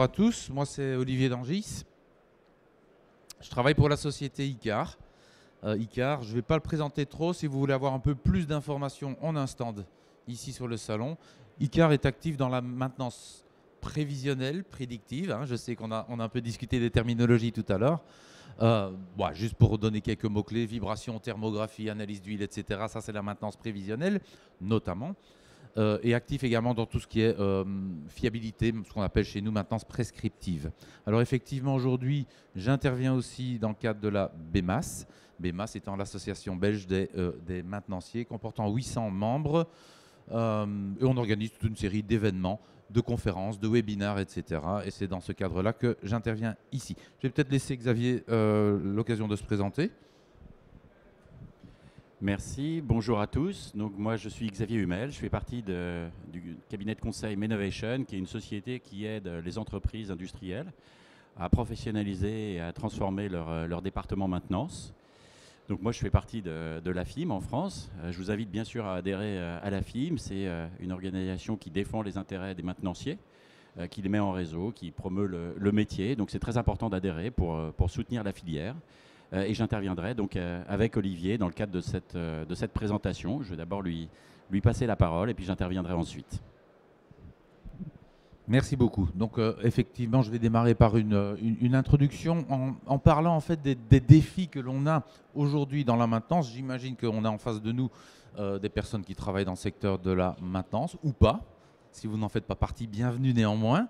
à tous, moi c'est Olivier Dangis. Je travaille pour la société Icar. Icar, je ne vais pas le présenter trop. Si vous voulez avoir un peu plus d'informations, on a un stand ici sur le salon. Icar est actif dans la maintenance prévisionnelle, prédictive. Hein. Je sais qu'on a un peu discuté des terminologies tout à l'heure. Juste pour donner quelques mots-clés, vibration, thermographie, analyse d'huile, etc. Ça, c'est la maintenance prévisionnelle, notamment. Et actif également dans tout ce qui est fiabilité, ce qu'on appelle chez nous maintenance prescriptive. Alors effectivement, aujourd'hui, j'interviens aussi dans le cadre de la BEMAS. BEMAS étant l'association belge des maintenanciers, comportant 800 membres. Et on organise toute une série d'événements, de conférences, de webinaires, etc. Et c'est dans ce cadre-là que j'interviens ici. Je vais peut-être laisser Xavier l'occasion de se présenter. Merci, bonjour à tous. Donc moi je suis Xavier Hummel, je fais partie du cabinet de conseil Menovation, qui est une société qui aide les entreprises industrielles à professionnaliser et à transformer leur département maintenance. Donc moi je fais partie de l'AFIM en France. Je vous invite bien sûr à adhérer à l'AFIM. C'est une organisation qui défend les intérêts des maintenanciers, qui les met en réseau, qui promeut le métier. Donc c'est très important d'adhérer pour soutenir la filière. Et j'interviendrai donc avec Olivier dans le cadre de cette présentation. Je vais d'abord lui passer la parole et puis j'interviendrai ensuite. Merci beaucoup. Donc effectivement, je vais démarrer par une introduction en parlant en fait des défis que l'on a aujourd'hui dans la maintenance. J'imagine qu'on a en face de nous des personnes qui travaillent dans le secteur de la maintenance ou pas. Si vous n'en faites pas partie, bienvenue néanmoins.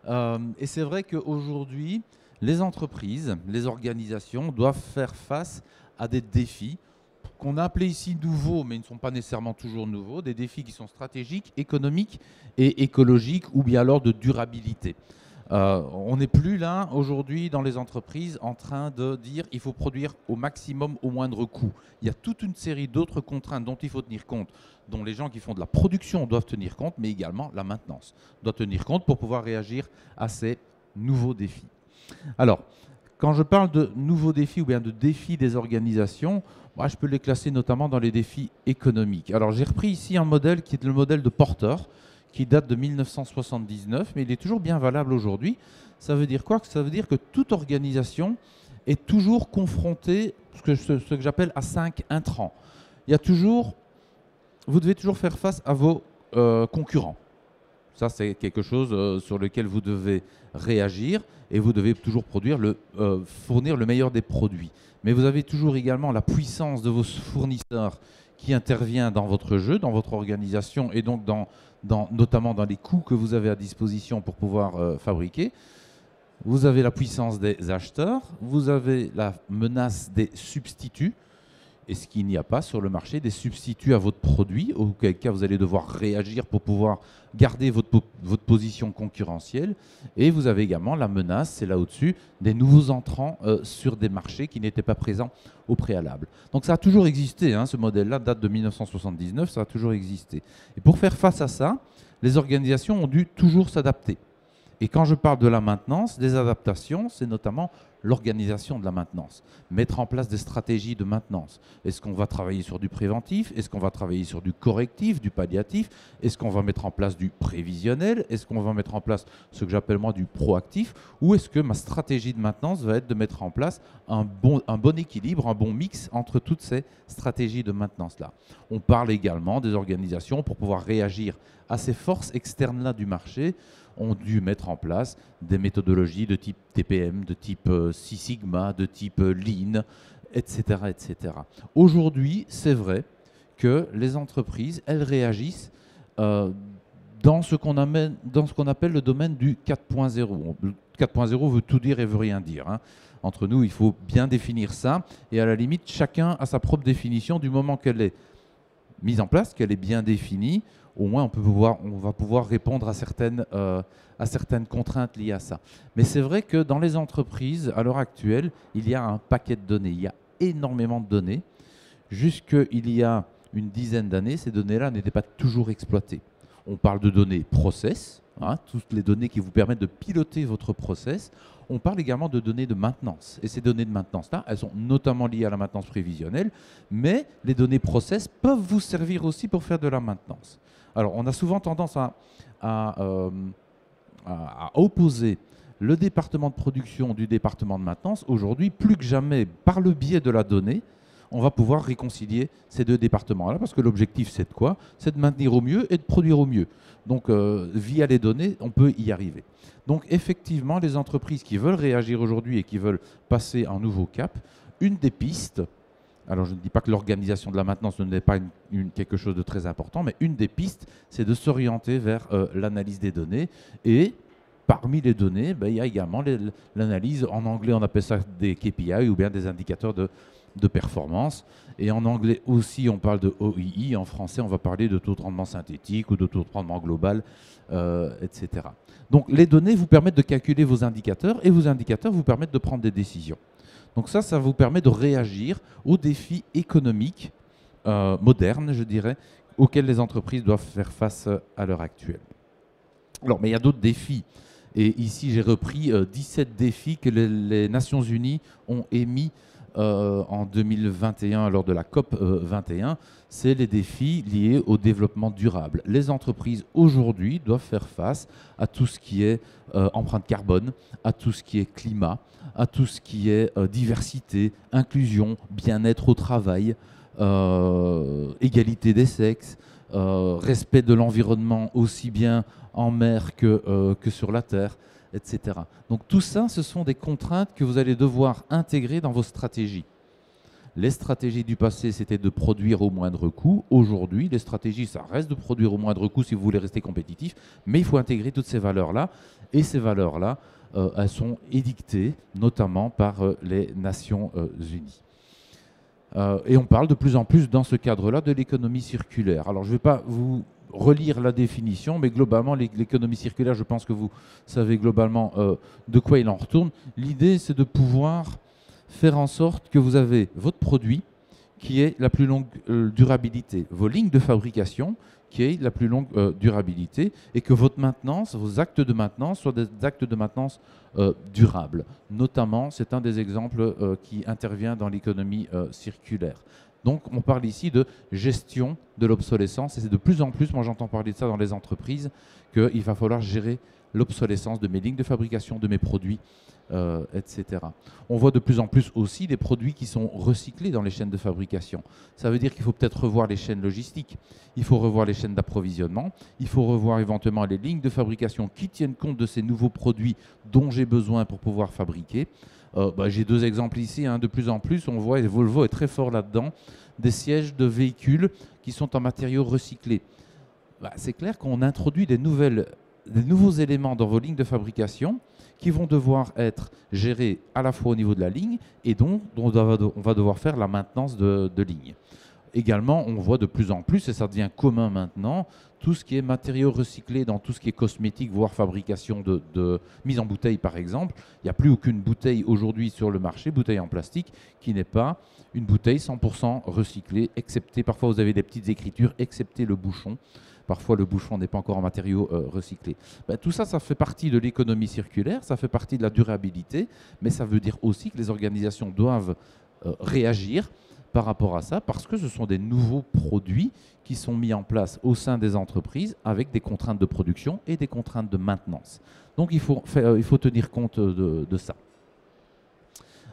Et c'est vrai qu'aujourd'hui, les entreprises, les organisations doivent faire face à des défis qu'on a appelés ici nouveaux, mais ils ne sont pas nécessairement toujours nouveaux, des défis qui sont stratégiques, économiques et écologiques, ou bien alors de durabilité. On n'est plus là, aujourd'hui, dans les entreprises, en train de dire il faut produire au maximum au moindre coût. Il y a toute une série d'autres contraintes dont il faut tenir compte, dont les gens qui font de la production doivent tenir compte, mais également la maintenance doit tenir compte pour pouvoir réagir à ces nouveaux défis. Alors, quand je parle de nouveaux défis ou bien de défis des organisations, moi, je peux les classer notamment dans les défis économiques. Alors, j'ai repris ici un modèle qui est le modèle de Porter, qui date de 1979, mais il est toujours bien valable aujourd'hui. Ça veut dire quoi? Ça veut dire que toute organisation est toujours confrontée à ce que j'appelle à 5 intrants. Vous devez toujours faire face à vos concurrents. Ça, c'est quelque chose sur lequel vous devez réagir et vous devez toujours fournir le meilleur des produits. Mais vous avez toujours également la puissance de vos fournisseurs qui intervient dans votre jeu, dans votre organisation et donc notamment dans les coûts que vous avez à disposition pour pouvoir fabriquer. Vous avez la puissance des acheteurs, vous avez la menace des substituts. Est-ce qu'il n'y a pas sur le marché des substituts à votre produit, auquel cas vous allez devoir réagir pour pouvoir garder votre position concurrentielle? Et vous avez également la menace, c'est là au-dessus, des nouveaux entrants sur des marchés qui n'étaient pas présents au préalable. Donc ça a toujours existé, hein, ce modèle-là date de 1979, ça a toujours existé. Et pour faire face à ça, les organisations ont dû toujours s'adapter. Et quand je parle de la maintenance, des adaptations, c'est notamment l'organisation de la maintenance. Mettre en place des stratégies de maintenance. Est-ce qu'on va travailler sur du préventif? Est-ce qu'on va travailler sur du correctif, du palliatif? Est-ce qu'on va mettre en place du prévisionnel? Est-ce qu'on va mettre en place ce que j'appelle moi du proactif? Ou est-ce que ma stratégie de maintenance va être de mettre en place un bon équilibre, un bon mix entre toutes ces stratégies de maintenance-là? On parle également des organisations pour pouvoir réagir à ces forces externes-là du marché, ont dû mettre en place des méthodologies de type TPM, de type Six Sigma, de type Lean, etc. etc. Aujourd'hui, c'est vrai que les entreprises, elles réagissent dans ce qu'on appelle le domaine du 4.0. 4.0 veut tout dire et veut rien dire, hein. Entre nous, il faut bien définir ça. Et à la limite, chacun a sa propre définition du moment qu'elle est mise en place, qu'elle est bien définie. Au moins, on va pouvoir répondre à certaines contraintes liées à ça. Mais c'est vrai que dans les entreprises, à l'heure actuelle, il y a un paquet de données. Il y a énormément de données. Jusqu'il y a une dizaine d'années, ces données-là n'étaient pas toujours exploitées. On parle de données process, hein, toutes les données qui vous permettent de piloter votre process. On parle également de données de maintenance. Et ces données de maintenance-là, elles sont notamment liées à la maintenance prévisionnelle, mais les données process peuvent vous servir aussi pour faire de la maintenance. Alors, on a souvent tendance à opposer le département de production du département de maintenance, aujourd'hui, plus que jamais, par le biais de la donnée, on va pouvoir réconcilier ces deux départements-là, parce que l'objectif, c'est de quoi? C'est de maintenir au mieux et de produire au mieux. Donc, via les données, on peut y arriver. Donc, effectivement, les entreprises qui veulent réagir aujourd'hui et qui veulent passer un nouveau cap, une des pistes, alors je ne dis pas que l'organisation de la maintenance ne n'est pas quelque chose de très important, mais une des pistes, c'est de s'orienter vers l'analyse des données. Et parmi les données, il y a également l'analyse, en anglais on appelle ça des KPI ou bien des indicateurs de performance. Et en anglais aussi, on parle de OII. En français, on va parler de taux de rendement synthétique ou de taux de rendement global, etc. Donc, les données vous permettent de calculer vos indicateurs et vos indicateurs vous permettent de prendre des décisions. Donc ça vous permet de réagir aux défis économiques modernes, je dirais, auxquels les entreprises doivent faire face à l'heure actuelle. Alors, mais il y a d'autres défis. Et ici, j'ai repris 17 défis que les Nations Unies ont émis en 2021 lors de la COP 21, c'est les défis liés au développement durable. Les entreprises aujourd'hui doivent faire face à tout ce qui est empreinte carbone, à tout ce qui est climat, à tout ce qui est diversité, inclusion, bien-être au travail, égalité des sexes, respect de l'environnement aussi bien en mer que sur la terre, etc. Donc tout ça, ce sont des contraintes que vous allez devoir intégrer dans vos stratégies. Les stratégies du passé, c'était de produire au moindre coût. Aujourd'hui, les stratégies, ça reste de produire au moindre coût si vous voulez rester compétitif, mais il faut intégrer toutes ces valeurs-là. Et ces valeurs-là, elles sont édictées notamment par les Nations Unies. Et on parle de plus en plus dans ce cadre-là de l'économie circulaire. Alors je ne vais pas vous relire la définition, mais globalement, l'économie circulaire, je pense que vous savez globalement de quoi il en retourne. L'idée, c'est de pouvoir faire en sorte que vous avez votre produit qui ait la plus longue durabilité, vos lignes de fabrication qui aient la plus longue durabilité, et que votre maintenance, vos actes de maintenance soient des actes de maintenance durables. Notamment, c'est un des exemples qui intervient dans l'économie circulaire. Donc, on parle ici de gestion de l'obsolescence, et c'est de plus en plus, moi j'entends parler de ça dans les entreprises, qu'il va falloir gérer l'obsolescence de mes lignes de fabrication, de mes produits, etc. On voit de plus en plus aussi des produits qui sont recyclés dans les chaînes de fabrication. Ça veut dire qu'il faut peut-être revoir les chaînes logistiques, il faut revoir les chaînes d'approvisionnement, il faut revoir éventuellement les lignes de fabrication qui tiennent compte de ces nouveaux produits dont j'ai besoin pour pouvoir fabriquer. J'ai deux exemples ici, de plus en plus, on voit, et Volvo est très fort là-dedans, des sièges de véhicules qui sont en matériaux recyclés. C'est clair qu'on introduit des nouveaux éléments dans vos lignes de fabrication qui vont devoir être gérés à la fois au niveau de la ligne et donc on va devoir faire la maintenance de ligne. Également, on voit de plus en plus, et ça devient commun maintenant, tout ce qui est matériaux recyclés dans tout ce qui est cosmétique, voire fabrication de mise en bouteille par exemple. Il n'y a plus aucune bouteille aujourd'hui sur le marché, bouteille en plastique, qui n'est pas une bouteille 100% recyclée, excepté, parfois vous avez des petites écritures, excepté le bouchon. Parfois, le bouchon n'est pas encore en matériaux recyclés. Tout ça, ça fait partie de l'économie circulaire, ça fait partie de la durabilité, mais ça veut dire aussi que les organisations doivent réagir par rapport à ça, parce que ce sont des nouveaux produits qui sont mis en place au sein des entreprises avec des contraintes de production et des contraintes de maintenance. Donc, il faut tenir compte de ça.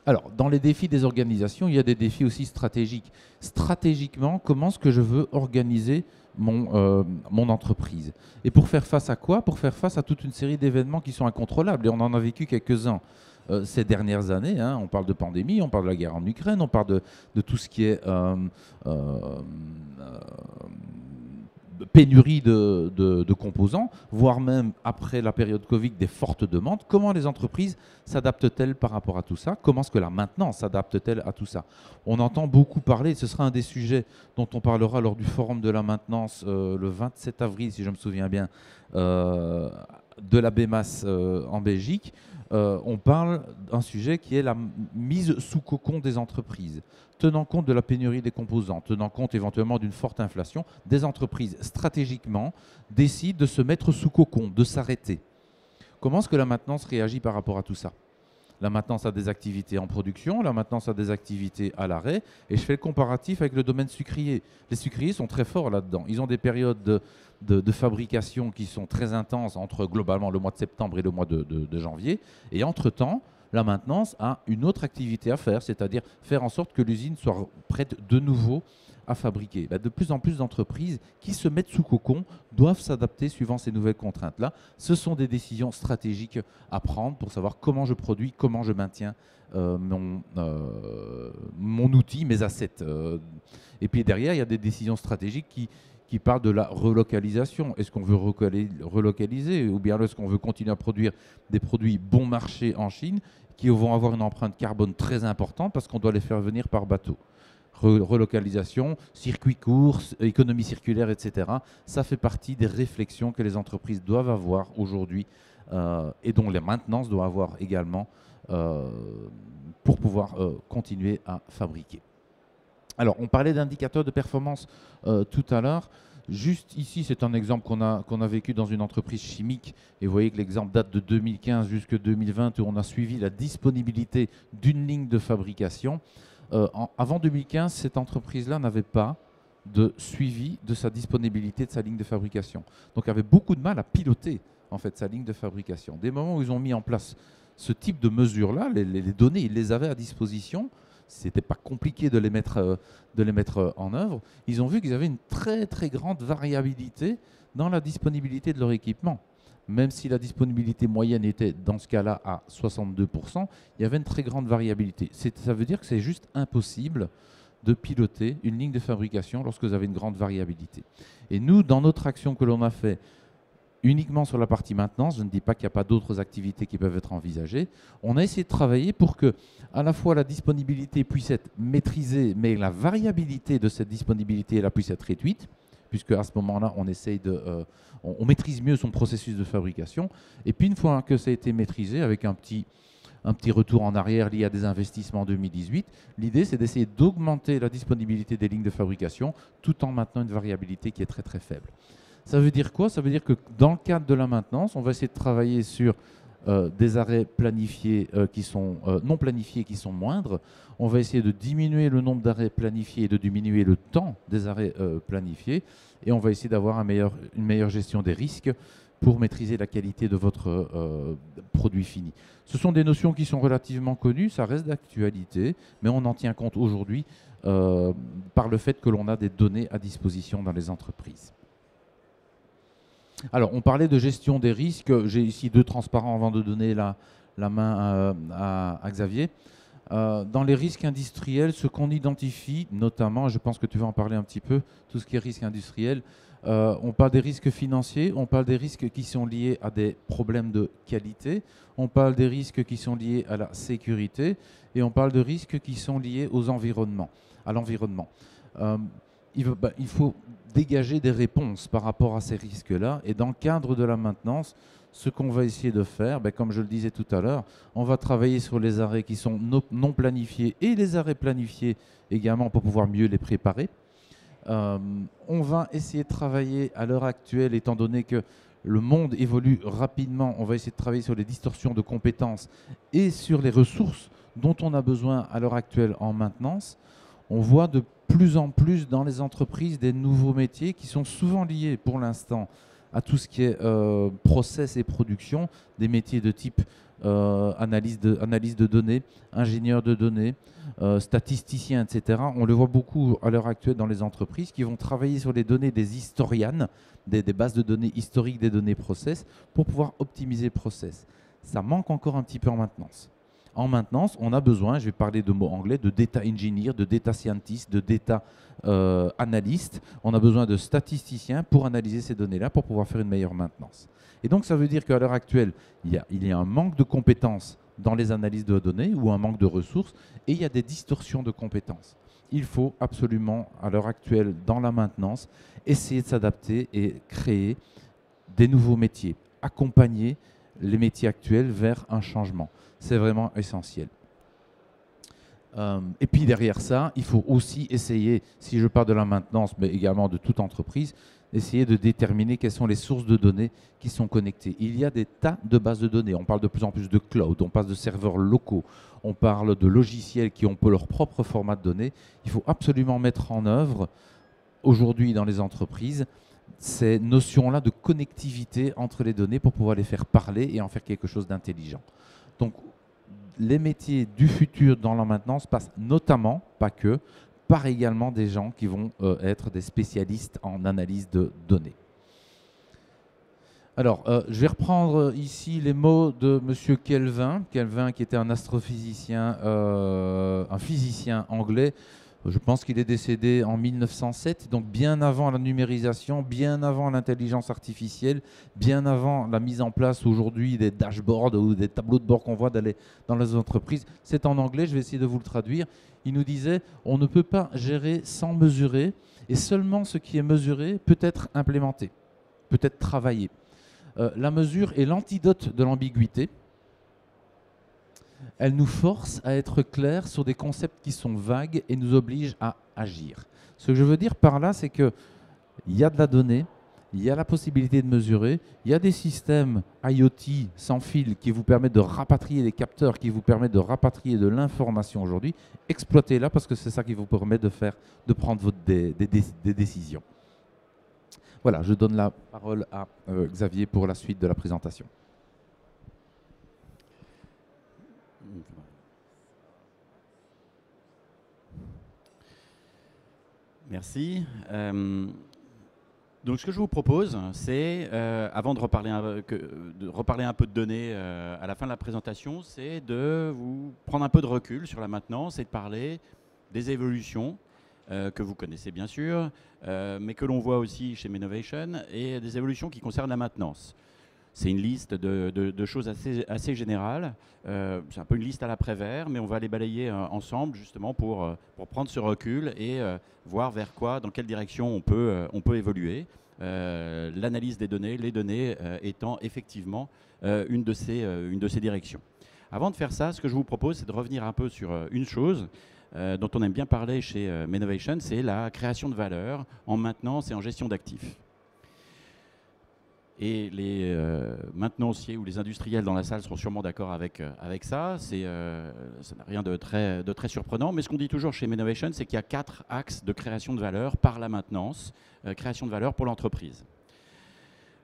Alors, dans les défis des organisations, il y a des défis aussi stratégiques. Stratégiquement, comment est-ce que je veux organiser mon entreprise? Et pour faire face à quoi? Pour faire face à toute une série d'événements qui sont incontrôlables. Et on en a vécu quelques-uns ces dernières années. On parle de pandémie, on parle de la guerre en Ukraine, on parle de tout ce qui est pénurie de composants, voire même après la période Covid, des fortes demandes. Comment les entreprises s'adaptent-elles par rapport à tout ça? Comment est-ce que la maintenance s'adapte-t-elle à tout ça? On entend beaucoup parler, ce sera un des sujets dont on parlera lors du forum de la maintenance le 27 avril, si je me souviens bien, de la BEMAS en Belgique. On parle d'un sujet qui est la mise sous cocon des entreprises. Tenant compte de la pénurie des composants, tenant compte éventuellement d'une forte inflation, des entreprises stratégiquement décident de se mettre sous cocon, de s'arrêter. Comment est-ce que la maintenance réagit par rapport à tout ça? La maintenance a des activités en production, la maintenance a des activités à l'arrêt. Et je fais le comparatif avec le domaine sucrier. Les sucriers sont très forts là-dedans. Ils ont des périodes de fabrication qui sont très intenses entre globalement le mois de septembre et le mois de janvier. Et entre-temps, la maintenance a une autre activité à faire, c'est-à-dire faire en sorte que l'usine soit prête de nouveau à fabriquer. De plus en plus d'entreprises qui se mettent sous cocon doivent s'adapter suivant ces nouvelles contraintes-là. Ce sont des décisions stratégiques à prendre pour savoir comment je produis, comment je maintiens mon outil, mes assets. Et puis derrière, il y a des décisions stratégiques qui parlent de la relocalisation. Est-ce qu'on veut relocaliser ou bien est-ce qu'on veut continuer à produire des produits bon marché en Chine qui vont avoir une empreinte carbone très importante parce qu'on doit les faire venir par bateau? Relocalisation, circuit court, économie circulaire, etc. Ça fait partie des réflexions que les entreprises doivent avoir aujourd'hui et dont les maintenances doivent avoir également pour pouvoir continuer à fabriquer. Alors, on parlait d'indicateurs de performance tout à l'heure. Juste ici, c'est un exemple qu'on a vécu dans une entreprise chimique. Et vous voyez que l'exemple date de 2015 jusqu'à 2020 où on a suivi la disponibilité d'une ligne de fabrication. Avant 2015, cette entreprise-là n'avait pas de suivi de sa disponibilité de sa ligne de fabrication. Donc, elle avait beaucoup de mal à piloter en fait, sa ligne de fabrication. Dès le moment où ils ont mis en place ce type de mesures-là, les données, ils les avaient à disposition. Ce n'était pas compliqué de les mettre en œuvre. Ils ont vu qu'ils avaient une très, très grande variabilité dans la disponibilité de leur équipement. Même si la disponibilité moyenne était dans ce cas-là à 62%, il y avait une très grande variabilité. Ça veut dire que c'est juste impossible de piloter une ligne de fabrication lorsque vous avez une grande variabilité. Et nous, dans notre action que l'on a fait uniquement sur la partie maintenance, je ne dis pas qu'il n'y a pas d'autres activités qui peuvent être envisagées, on a essayé de travailler pour que à la fois la disponibilité puisse être maîtrisée, mais la variabilité de cette disponibilité puisse être réduite, puisque à ce moment-là, on maîtrise mieux son processus de fabrication. Et puis une fois que ça a été maîtrisé, avec un petit retour en arrière lié à des investissements en 2018, l'idée c'est d'essayer d'augmenter la disponibilité des lignes de fabrication tout en maintenant une variabilité qui est très très faible. Ça veut dire quoi? Ça veut dire que dans le cadre de la maintenance, on va essayer de travailler sur des arrêts planifiés non planifiés qui sont moindres. On va essayer de diminuer le nombre d'arrêts planifiés et de diminuer le temps des arrêts planifiés. Et on va essayer d'avoir une meilleure gestion des risques pour maîtriser la qualité de votre produit fini. Ce sont des notions qui sont relativement connues, ça reste d'actualité, mais on en tient compte aujourd'hui par le fait que l'on a des données à disposition dans les entreprises. Alors, on parlait de gestion des risques. J'ai ici deux transparents avant de donner la main à Xavier. Dans les risques industriels, ce qu'on identifie, notamment, je pense que tu vas en parler un petit peu, tout ce qui est risque industriel, on parle des risques financiers, on parle des risques qui sont liés à des problèmes de qualité, on parle des risques qui sont liés à la sécurité et on parle de risques qui sont liés à l'environnement. Il faut dégager des réponses par rapport à ces risques-là. Et dans le cadre de la maintenance, ce qu'on va essayer de faire, comme je le disais tout à l'heure, on va travailler sur les arrêts qui sont non planifiés et les arrêts planifiés également pour pouvoir mieux les préparer. On va essayer de travailler à l'heure actuelle, étant donné que le monde évolue rapidement, on va essayer de travailler sur les distorsions de compétences et sur les ressources dont on a besoin à l'heure actuelle en maintenance. On voit de plus en plus dans les entreprises des nouveaux métiers qui sont souvent liés pour l'instant à tout ce qui est process et production, des métiers de type analyse de données, ingénieur de données, statisticien, etc. On le voit beaucoup à l'heure actuelle dans les entreprises qui vont travailler sur les données des historianes, des bases de données historiques des données process pour pouvoir optimiser le process. Ça manque encore un petit peu en maintenance. En maintenance, on a besoin, je vais parler de mots anglais, de data engineer, de data scientist, de data analyst. On a besoin de statisticiens pour analyser ces données-là, pour pouvoir faire une meilleure maintenance. Et donc, ça veut dire qu'à l'heure actuelle, il y a un manque de compétences dans les analyses de données ou un manque de ressources, et il y a des distorsions de compétences. Il faut absolument, à l'heure actuelle, dans la maintenance, essayer de s'adapter et créer des nouveaux métiers, accompagner les métiers actuels vers un changement. C'est vraiment essentiel. Et puis derrière ça, il faut aussi essayer, si je parle de la maintenance, mais également de toute entreprise, essayer de déterminer quelles sont les sources de données qui sont connectées. Il y a des tas de bases de données. On parle de plus en plus de cloud, on passe de serveurs locaux, on parle de logiciels qui ont leur propre format de données. Il faut absolument mettre en œuvre, aujourd'hui dans les entreprises, ces notions-là de connectivité entre les données pour pouvoir les faire parler et en faire quelque chose d'intelligent. Donc, les métiers du futur dans la maintenance passent notamment, pas que, par également des gens qui vont être des spécialistes en analyse de données. Alors, je vais reprendre ici les mots de M. Kelvin, qui était un astrophysicien, un physicien anglais. Je pense qu'il est décédé en 1907, donc bien avant la numérisation, bien avant l'intelligence artificielle, bien avant la mise en place aujourd'hui des dashboards ou des tableaux de bord qu'on voit dans les entreprises. C'est en anglais, je vais essayer de vous le traduire. Il nous disait « On ne peut pas gérer sans mesurer, et seulement ce qui est mesuré peut être implémenté, peut être travaillé. La mesure est l'antidote de l'ambiguïté. Elle nous force à être clairs sur des concepts qui sont vagues et nous oblige à agir. » Ce que je veux dire par là, c'est qu'il y a de la donnée, il y a la possibilité de mesurer, il y a des systèmes IoT sans fil qui vous permettent de rapatrier des capteurs, qui vous permettent de rapatrier de l'information aujourd'hui. Exploitez-la parce que c'est ça qui vous permet de prendre des décisions. Voilà, je donne la parole à Xavier pour la suite de la présentation. Merci. Donc ce que je vous propose, c'est, avant de reparler un peu de données à la fin de la présentation, c'est de vous prendre un peu de recul sur la maintenance et de parler des évolutions que vous connaissez bien sûr, mais que l'on voit aussi chez Menovation, et des évolutions qui concernent la maintenance. C'est une liste de choses assez générales. C'est un peu une liste à l'après-vert, mais on va les balayer ensemble justement pour prendre ce recul et voir vers quoi, dans quelle direction on peut évoluer. L'analyse des données, les données étant effectivement une de ces directions. Avant de faire ça, ce que je vous propose, c'est de revenir un peu sur une chose dont on aime bien parler chez Menovation, c'est la création de valeur en maintenance et en gestion d'actifs. Et les maintenanciers ou les industriels dans la salle seront sûrement d'accord avec ça. Ça n'a rien de très surprenant. Mais ce qu'on dit toujours chez Menovation, c'est qu'il y a 4 axes de création de valeur par la maintenance, création de valeur pour l'entreprise.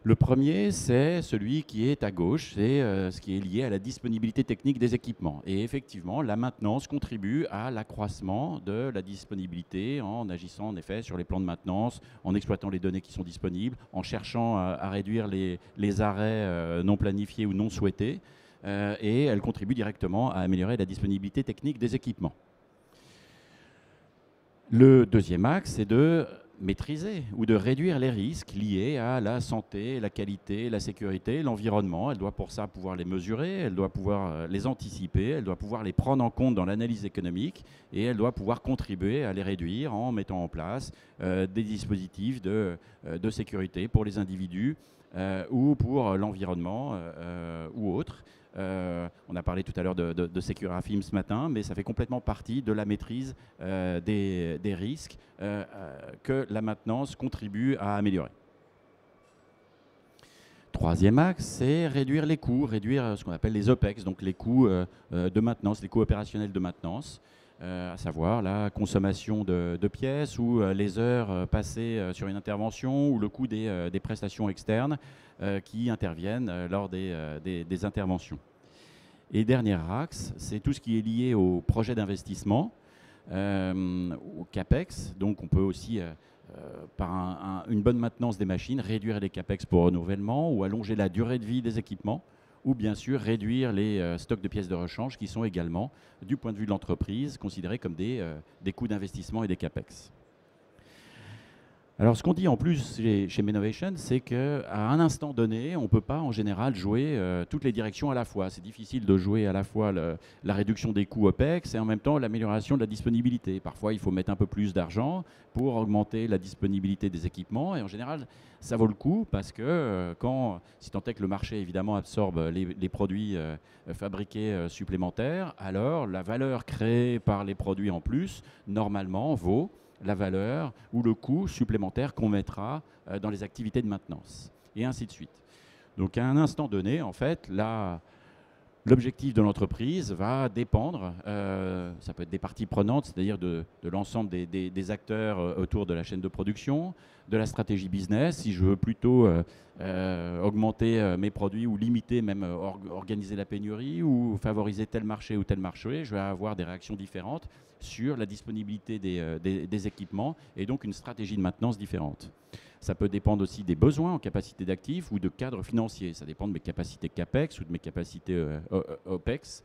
Le premier, c'est celui qui est à gauche, c'est ce qui est lié à la disponibilité technique des équipements. Et effectivement, la maintenance contribue à l'accroissement de la disponibilité en agissant en effet sur les plans de maintenance, en exploitant les données qui sont disponibles, en cherchant à réduire les arrêts non planifiés ou non souhaités. Et elle contribue directement à améliorer la disponibilité technique des équipements. Le deuxième axe, c'est de maîtriser ou de réduire les risques liés à la santé, la qualité, la sécurité, l'environnement. Elle doit pour ça pouvoir les mesurer, elle doit pouvoir les anticiper, elle doit pouvoir les prendre en compte dans l'analyse économique et elle doit pouvoir contribuer à les réduire en mettant en place des dispositifs de sécurité pour les individus ou pour l'environnement ou autres. On a parlé tout à l'heure de Securafim ce matin, mais ça fait complètement partie de la maîtrise des risques que la maintenance contribue à améliorer. Troisième axe, c'est réduire les coûts, réduire ce qu'on appelle les OPEX, donc les coûts de maintenance, les coûts opérationnels de maintenance, à savoir la consommation de pièces ou les heures passées sur une intervention ou le coût des prestations externes qui interviennent lors des interventions. Et dernier axe, c'est tout ce qui est lié au projet d'investissement, au CAPEX. Donc on peut aussi, par une bonne maintenance des machines, réduire les CAPEX pour renouvellement ou allonger la durée de vie des équipements, ou bien sûr réduire les stocks de pièces de rechange qui sont également, du point de vue de l'entreprise, considérés comme des coûts d'investissement et des CAPEX. Alors, ce qu'on dit en plus chez Menovation, c'est qu'à un instant donné, on ne peut pas en général jouer toutes les directions à la fois. C'est difficile de jouer à la fois la réduction des coûts OPEX et en même temps l'amélioration de la disponibilité. Parfois, il faut mettre un peu plus d'argent pour augmenter la disponibilité des équipements. Et en général, ça vaut le coup parce que si tant est que le marché évidemment absorbe les produits fabriqués supplémentaires, alors la valeur créée par les produits en plus, normalement, vaut la valeur ou le coût supplémentaire qu'on mettra dans les activités de maintenance, et ainsi de suite. Donc à un instant donné, en fait, l'objectif de l'entreprise va dépendre, ça peut être des parties prenantes, c'est-à-dire de l'ensemble des acteurs autour de la chaîne de production, de la stratégie business, si je veux plutôt augmenter mes produits ou limiter, même organiser la pénurie ou favoriser tel marché ou tel marché, je vais avoir des réactions différentes sur la disponibilité des équipements et donc une stratégie de maintenance différente. Ça peut dépendre aussi des besoins en capacité d'actifs ou de cadre financier. Ça dépend de mes capacités CAPEX ou de mes capacités OPEX,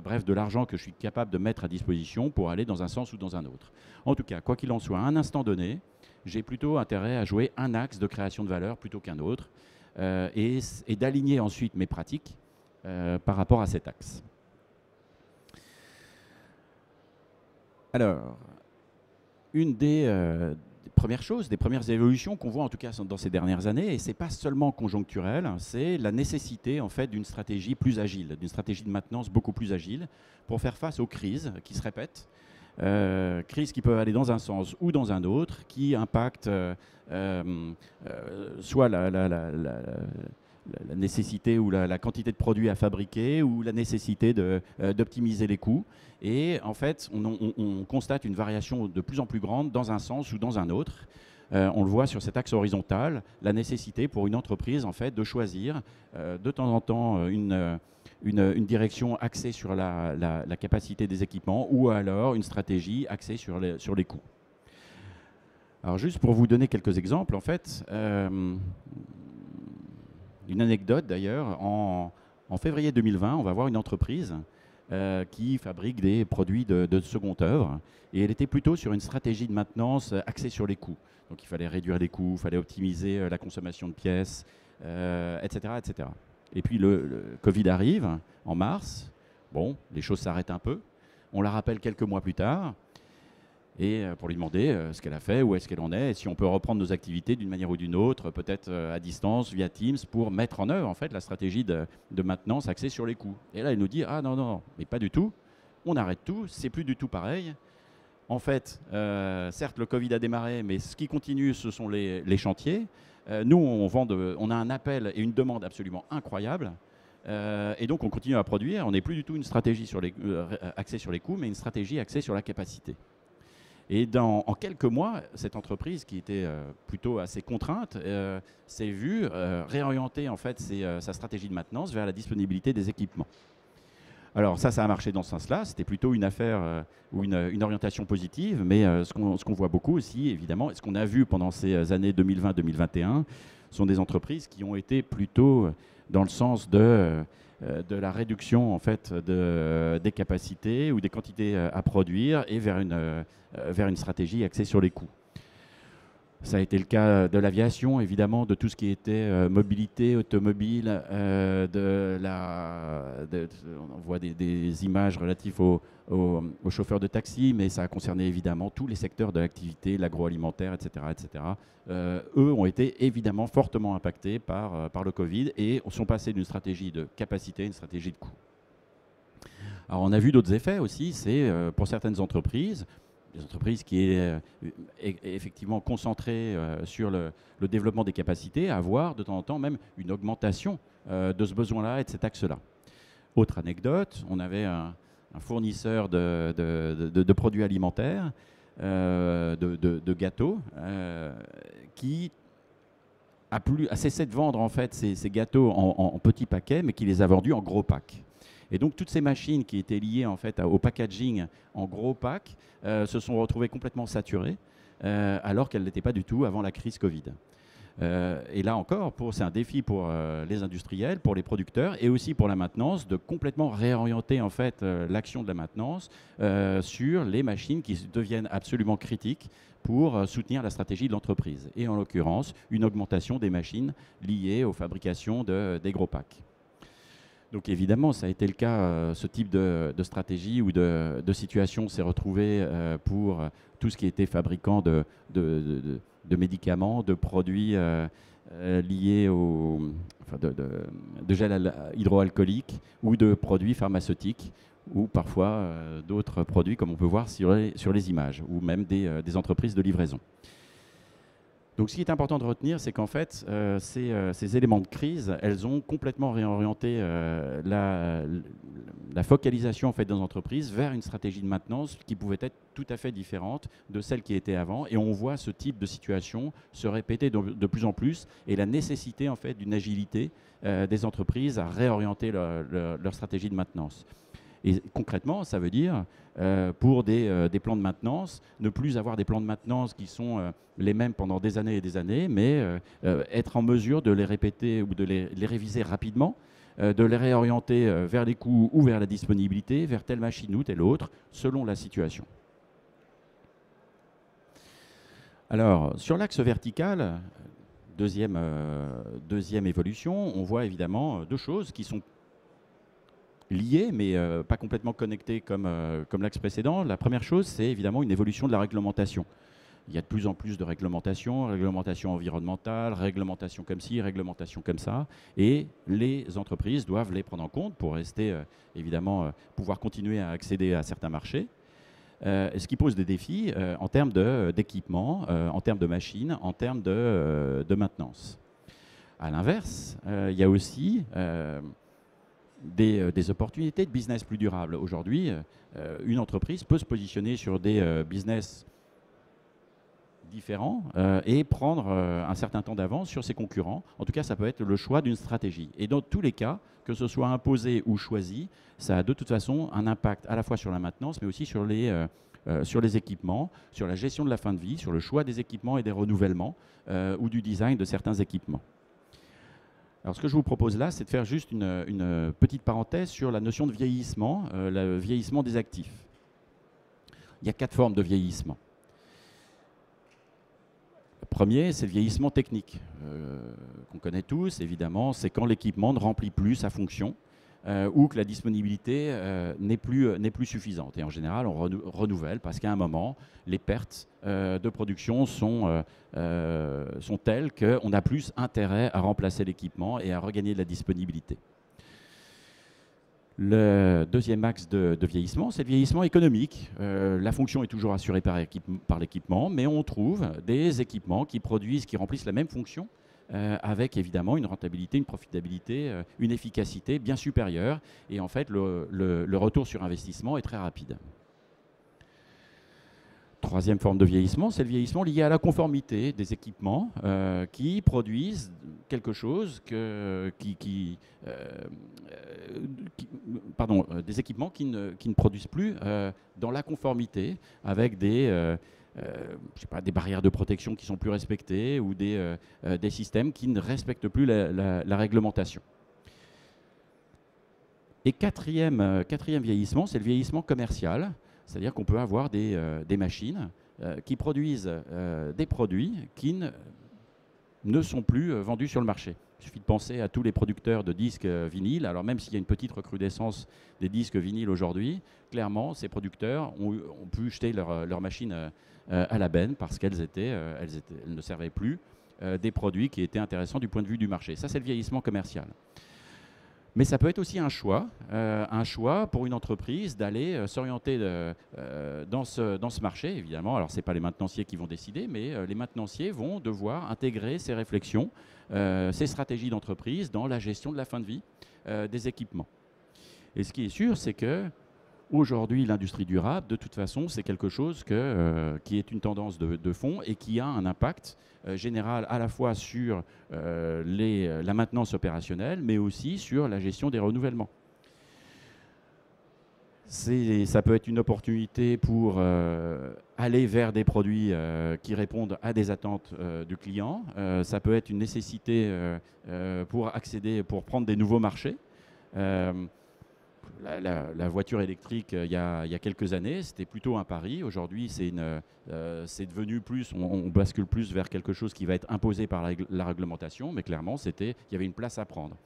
bref, de l'argent que je suis capable de mettre à disposition pour aller dans un sens ou dans un autre. En tout cas, quoi qu'il en soit, à un instant donné, j'ai plutôt intérêt à jouer un axe de création de valeur plutôt qu'un autre et d'aligner ensuite mes pratiques par rapport à cet axe. Alors, une des premières choses, des premières évolutions qu'on voit en tout cas dans ces dernières années, et ce n'est pas seulement conjoncturel, c'est la nécessité en fait d'une stratégie plus agile, d'une stratégie de maintenance beaucoup plus agile pour faire face aux crises qui se répètent, crises qui peuvent aller dans un sens ou dans un autre, qui impactent soit la nécessité ou la quantité de produits à fabriquer ou la nécessité d'optimiser les coûts. Et en fait, on constate une variation de plus en plus grande dans un sens ou dans un autre. On le voit sur cet axe horizontal, la nécessité pour une entreprise en fait, de choisir de temps en temps une direction axée sur la capacité des équipements ou alors une stratégie axée sur les coûts. Alors juste pour vous donner quelques exemples, en fait, une anecdote d'ailleurs, en février 2020, on va voir une entreprise qui fabrique des produits de seconde œuvre et elle était plutôt sur une stratégie de maintenance axée sur les coûts. Donc il fallait réduire les coûts, il fallait optimiser la consommation de pièces, etc., etc. Et puis le Covid arrive en mars, bon, les choses s'arrêtent un peu, on la rappelle quelques mois plus tard, et pour lui demander ce qu'elle a fait, où est-ce qu'elle en est, et si on peut reprendre nos activités d'une manière ou d'une autre, peut-être à distance, via Teams, pour mettre en œuvre en fait, la stratégie de maintenance axée sur les coûts. Et là, elle nous dit « Ah non, non, mais pas du tout, on arrête tout, c'est plus du tout pareil. En fait, certes, le Covid a démarré, mais ce qui continue, ce sont les chantiers. Nous, on a un appel et une demande absolument incroyable. Et donc, on continue à produire. On n'est plus du tout une stratégie axée sur les coûts, mais une stratégie axée sur la capacité. » Et en quelques mois, cette entreprise qui était plutôt assez contrainte s'est vue réorienter en fait sa stratégie de maintenance vers la disponibilité des équipements. Alors ça a marché dans ce sens-là. C'était plutôt une affaire ou une orientation positive, mais ce qu'on voit beaucoup aussi, évidemment, et ce qu'on a vu pendant ces années 2020-2021, sont des entreprises qui ont été plutôt dans le sens de la réduction en fait, des capacités ou des quantités à produire et vers une stratégie axée sur les coûts. Ça a été le cas de l'aviation, évidemment, de tout ce qui était mobilité automobile. On voit des images relatives aux chauffeurs de taxi, mais ça a concerné évidemment tous les secteurs de l'activité, l'agroalimentaire, etc. etc. Eux ont été évidemment fortement impactés par le Covid et sont passés d'une stratégie de capacité à une stratégie de coût. Alors on a vu d'autres effets aussi, c'est pour certaines entreprises, des entreprises qui est effectivement concentrée sur le développement des capacités, à avoir de temps en temps même une augmentation de ce besoin-là et de cet axe-là. Autre anecdote, on avait un fournisseur de produits alimentaires, de gâteaux, qui a cessé de vendre en fait ces gâteaux en petits paquets, mais qui les a vendus en gros packs. Et donc toutes ces machines qui étaient liées en fait au packaging en gros packs se sont retrouvées complètement saturées alors qu'elles n'étaient pas du tout avant la crise Covid. Et là encore, c'est un défi pour les industriels, pour les producteurs et aussi pour la maintenance de complètement réorienter en fait l'action de la maintenance sur les machines qui deviennent absolument critiques pour soutenir la stratégie de l'entreprise. Et en l'occurrence, une augmentation des machines liées aux fabrications des gros packs. Donc évidemment, ça a été le cas, ce type de stratégie ou de situation s'est retrouvé pour tout ce qui était fabricant de médicaments, de produits liés de gel hydroalcoolique ou de produits pharmaceutiques ou parfois d'autres produits comme on peut voir sur les images ou même des entreprises de livraison. Donc ce qui est important de retenir, c'est qu'en fait, ces éléments de crise, elles ont complètement réorienté la focalisation en fait, des entreprises vers une stratégie de maintenance qui pouvait être tout à fait différente de celle qui était avant. Et on voit ce type de situation se répéter de plus en plus et la nécessité en fait, d'une agilité des entreprises à réorienter leur stratégie de maintenance. Et concrètement, ça veut dire, pour des plans de maintenance, ne plus avoir des plans de maintenance qui sont les mêmes pendant des années et des années, mais être en mesure de les répéter ou de les réviser rapidement, de les réorienter vers les coûts ou vers la disponibilité, vers telle machine ou telle autre, selon la situation. Alors, sur l'axe vertical, deuxième évolution, on voit évidemment deux choses qui sont liées, mais pas complètement connectées comme l'axe précédent. La première chose, c'est évidemment une évolution de la réglementation. Il y a de plus en plus de réglementation environnementale, réglementation comme ci, réglementation comme ça, et les entreprises doivent les prendre en compte pour rester, évidemment, pouvoir continuer à accéder à certains marchés. Ce qui pose des défis en termes d'équipement, en termes de machines, en termes de maintenance. À l'inverse, il y a aussi des opportunités de business plus durables. Aujourd'hui, une entreprise peut se positionner sur des business différents et prendre un certain temps d'avance sur ses concurrents. En tout cas, ça peut être le choix d'une stratégie. Et dans tous les cas, que ce soit imposé ou choisi, ça a de toute façon un impact à la fois sur la maintenance, mais aussi sur les équipements, sur la gestion de la fin de vie, sur le choix des équipements et des renouvellements ou du design de certains équipements. Alors, ce que je vous propose là, c'est de faire juste une petite parenthèse sur la notion de vieillissement, le vieillissement des actifs. Il y a 4 formes de vieillissement. Le premier, c'est le vieillissement technique, qu'on connaît tous, évidemment. C'est quand l'équipement ne remplit plus sa fonction ou que la disponibilité n'est plus suffisante. Et en général, on renouvelle parce qu'à un moment, les pertes de production sont telles qu'on a plus intérêt à remplacer l'équipement et à regagner de la disponibilité. Le deuxième axe de vieillissement, c'est le vieillissement économique. La fonction est toujours assurée par l'équipement, mais on trouve des équipements qui produisent, qui remplissent la même fonction, avec évidemment une rentabilité, une profitabilité, une efficacité bien supérieure. Et en fait, le retour sur investissement est très rapide. Troisième forme de vieillissement, c'est le vieillissement lié à la conformité des équipements qui produisent quelque chose des équipements qui ne produisent plus dans la conformité avec des barrières de protection qui sont plus respectées ou des systèmes qui ne respectent plus la réglementation. Et quatrième vieillissement, c'est le vieillissement commercial. C'est-à-dire qu'on peut avoir des machines qui produisent des produits qui ne sont plus vendus sur le marché. Il suffit de penser à tous les producteurs de disques vinyles. Alors même s'il y a une petite recrudescence des disques vinyles aujourd'hui, clairement, ces producteurs ont pu jeter leurs machines à la benne parce qu'elles ne servaient plus des produits qui étaient intéressants du point de vue du marché. Ça, c'est le vieillissement commercial. Mais ça peut être aussi un choix pour une entreprise d'aller s'orienter dans ce marché, évidemment. Alors, ce n'est pas les maintenanciers qui vont décider, mais les maintenanciers vont devoir intégrer ces réflexions, ces stratégies d'entreprise dans la gestion de la fin de vie des équipements. Et ce qui est sûr, c'est que aujourd'hui, l'industrie durable, de toute façon, c'est quelque chose qui est une tendance de fond et qui a un impact général à la fois sur la maintenance opérationnelle, mais aussi sur la gestion des renouvellements. Ça peut être une opportunité pour aller vers des produits qui répondent à des attentes du client. Ça peut être une nécessité pour prendre des nouveaux marchés. la voiture électrique il y a quelques années, c'était plutôt un pari. Aujourd'hui, c'est devenu plus, on bascule plus vers quelque chose qui va être imposé par la réglementation, mais clairement, il y avait une place à prendre.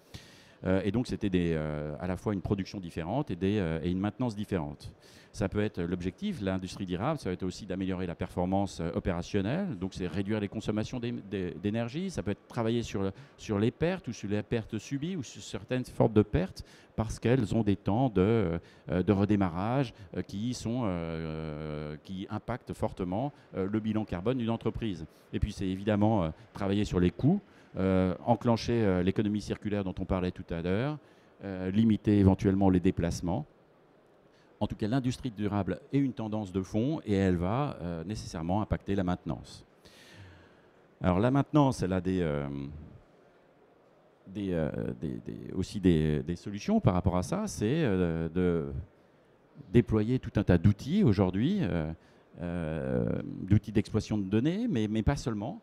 Et donc, c'était à la fois une production différente et une maintenance différente. Ça peut être l'objectif, l'industrie durable, ça va être aussi d'améliorer la performance opérationnelle, donc c'est réduire les consommations d'énergie, ça peut être travailler sur les pertes ou sur les pertes subies ou sur certaines formes de pertes parce qu'elles ont des temps de redémarrage qui impactent fortement le bilan carbone d'une entreprise. Et puis c'est évidemment travailler sur les coûts, enclencher l'économie circulaire dont on parlait tout à l'heure, limiter éventuellement les déplacements. En tout cas, l'industrie durable est une tendance de fond et elle va nécessairement impacter la maintenance. Alors la maintenance, elle a aussi des solutions par rapport à ça. C'est de déployer tout un tas d'outils aujourd'hui, d'outils d'exploitation de données, mais pas seulement.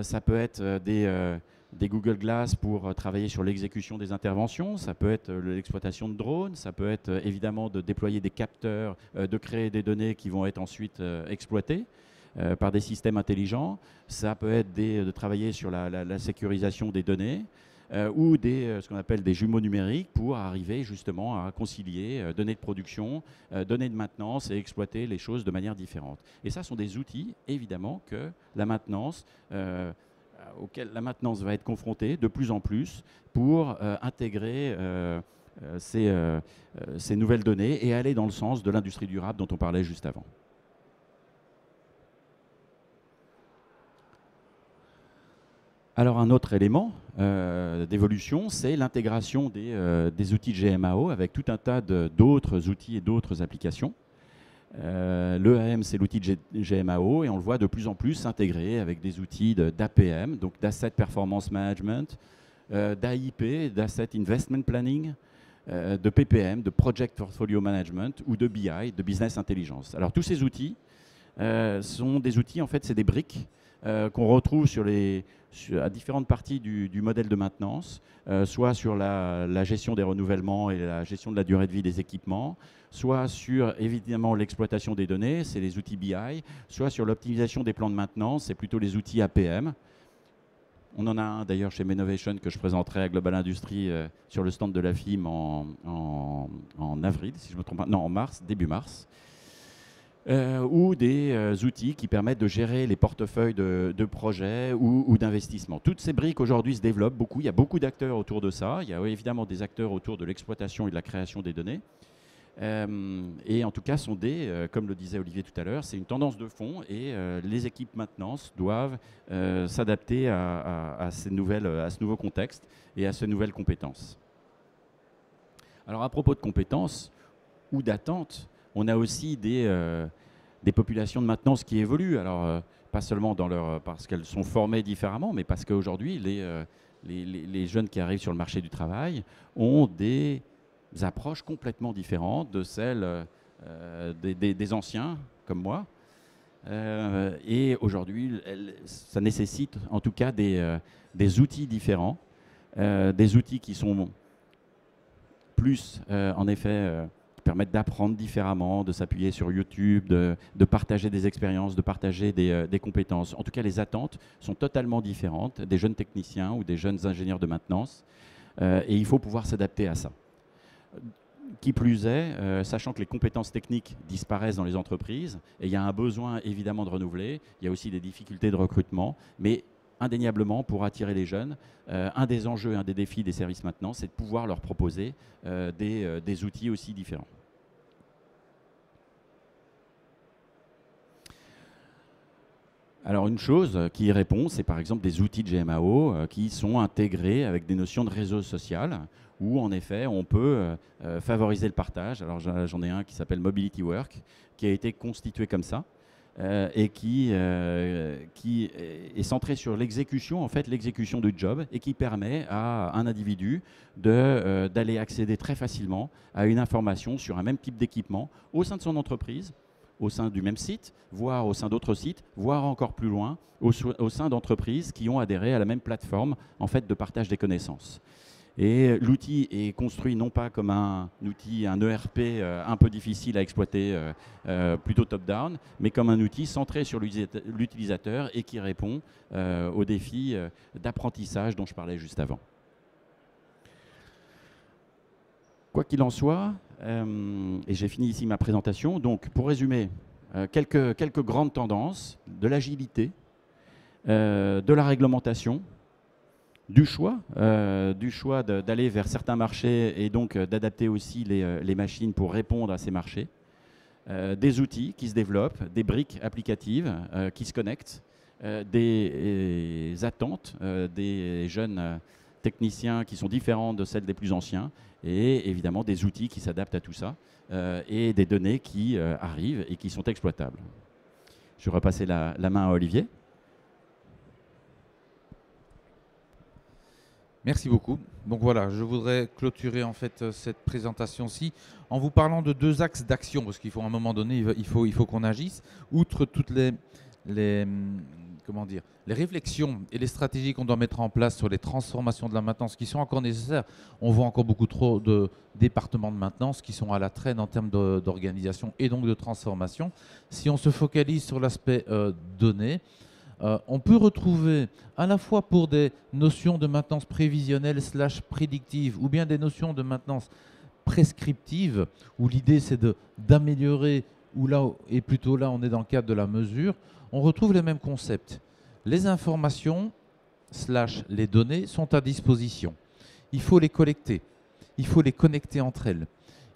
Ça peut être des Google Glass pour travailler sur l'exécution des interventions, ça peut être l'exploitation de drones, ça peut être évidemment de déployer des capteurs, de créer des données qui vont être ensuite exploitées par des systèmes intelligents, ça peut être de travailler sur la sécurisation des données ou ce qu'on appelle des jumeaux numériques pour arriver justement à concilier données de production, données de maintenance et exploiter les choses de manière différente. Et ça sont des outils évidemment que la maintenance auquel la maintenance va être confrontée de plus en plus pour intégrer ces nouvelles données et aller dans le sens de l'industrie durable dont on parlait juste avant. Alors un autre élément d'évolution, c'est l'intégration des outils de GMAO avec tout un tas d'autres outils et d'autres applications. L'EAM, c'est l'outil de GMAO et on le voit de plus en plus s'intégrer avec des outils d'APM, donc d'Asset Performance Management, d'AIP, d'Asset Investment Planning, de PPM, de Project Portfolio Management ou de BI, de Business Intelligence. Alors tous ces outils sont des outils, en fait, c'est des briques qu'on retrouve à différentes parties du modèle de maintenance, soit sur la gestion des renouvellements et la gestion de la durée de vie des équipements, soit sur évidemment l'exploitation des données, c'est les outils BI, soit sur l'optimisation des plans de maintenance, c'est plutôt les outils APM. On en a un d'ailleurs chez Menovation que je présenterai à Global Industries sur le stand de la FIM en avril, si je me trompe pas, non en mars, début mars. Ou des outils qui permettent de gérer les portefeuilles de projets ou d'investissements. Toutes ces briques aujourd'hui se développent beaucoup, il y a beaucoup d'acteurs autour de ça, il y a évidemment des acteurs autour de l'exploitation et de la création des données. Et en tout cas, comme le disait Olivier tout à l'heure, c'est une tendance de fond et les équipes maintenance doivent s'adapter à ce nouveau contexte et à ces nouvelles compétences. Alors à propos de compétences ou d'attentes, on a aussi des populations de maintenance qui évoluent. Alors pas seulement parce qu'elles sont formées différemment, mais parce qu'aujourd'hui, les jeunes qui arrivent sur le marché du travail ont des approches complètement différentes de celles des anciens, comme moi. Et aujourd'hui, ça nécessite en tout cas des outils différents, des outils qui sont plus, en effet, qui permettent d'apprendre différemment, de s'appuyer sur YouTube, de partager des expériences, de partager des compétences. En tout cas, les attentes sont totalement différentes des jeunes techniciens ou des jeunes ingénieurs de maintenance. Et il faut pouvoir s'adapter à ça. Qui plus est, sachant que les compétences techniques disparaissent dans les entreprises, et il y a un besoin évidemment de renouveler, il y a aussi des difficultés de recrutement, mais indéniablement, pour attirer les jeunes, un des enjeux, un des défis des services maintenance, c'est de pouvoir leur proposer des outils aussi différents. Alors une chose qui y répond, c'est par exemple des outils de GMAO qui sont intégrés avec des notions de réseau social, où en effet on peut favoriser le partage. Alors j'en ai un qui s'appelle Mobility Work, qui a été constitué comme ça, et qui est centré sur l'exécution, en fait l'exécution du job, et qui permet à un individu d'aller accéder très facilement à une information sur un même type d'équipement au sein de son entreprise, au sein du même site, voire au sein d'autres sites, voire encore plus loin, au sein d'entreprises qui ont adhéré à la même plateforme en fait, de partage des connaissances. Et l'outil est construit non pas comme un outil, un ERP un peu difficile à exploiter, plutôt top-down, mais comme un outil centré sur l'utilisateur et qui répond aux défis d'apprentissage dont je parlais juste avant. Quoi qu'il en soit, et j'ai fini ici ma présentation, donc pour résumer, quelques grandes tendances: de l'agilité, de la réglementation, du choix d'aller vers certains marchés et donc d'adapter aussi les machines pour répondre à ces marchés, des outils qui se développent, des briques applicatives qui se connectent, des attentes des jeunes techniciens qui sont différentes de celles des plus anciens, et évidemment des outils qui s'adaptent à tout ça, et des données qui arrivent et qui sont exploitables. Je vais repasser la main à Olivier. Merci beaucoup. Donc voilà, je voudrais clôturer en fait cette présentation-ci en vous parlant de deux axes d'action, parce qu'il faut à un moment donné, il faut qu'on agisse. Outre toutes les réflexions et les stratégies qu'on doit mettre en place sur les transformations de la maintenance qui sont encore nécessaires, on voit encore beaucoup trop de départements de maintenance qui sont à la traîne en termes d'organisation et donc de transformation. Si on se focalise sur l'aspect données, on peut retrouver à la fois pour des notions de maintenance prévisionnelle / prédictive ou bien des notions de maintenance prescriptive où l'idée c'est d'améliorer, et plutôt là on est dans le cadre de la mesure, on retrouve les mêmes concepts. Les informations / les données sont à disposition. Il faut les collecter, il faut les connecter entre elles,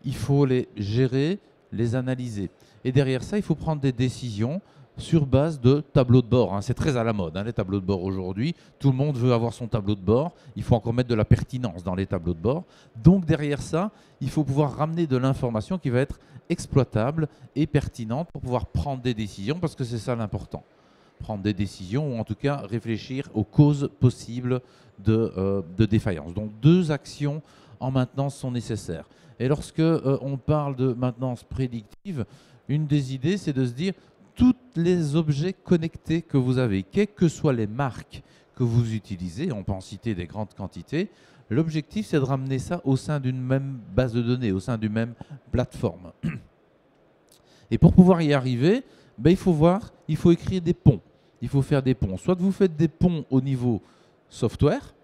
il faut les gérer, les analyser. Et derrière ça, il faut prendre des décisions sur base de tableaux de bord. C'est très à la mode, les tableaux de bord aujourd'hui. Tout le monde veut avoir son tableau de bord. Il faut encore mettre de la pertinence dans les tableaux de bord. Donc derrière ça, il faut pouvoir ramener de l'information qui va être exploitable et pertinente pour pouvoir prendre des décisions, parce que c'est ça l'important. Prendre des décisions ou en tout cas réfléchir aux causes possibles de défaillance. Donc deux actions en maintenance sont nécessaires. Et lorsque on parle de maintenance prédictive, une des idées, c'est de se dire tous les objets connectés que vous avez, quelles que soient les marques que vous utilisez, on peut en citer des grandes quantités, l'objectif c'est de ramener ça au sein d'une même base de données, au sein d'une même plateforme. Et pour pouvoir y arriver, il faut écrire des ponts. Il faut faire des ponts. Soit vous faites des ponts au niveau software,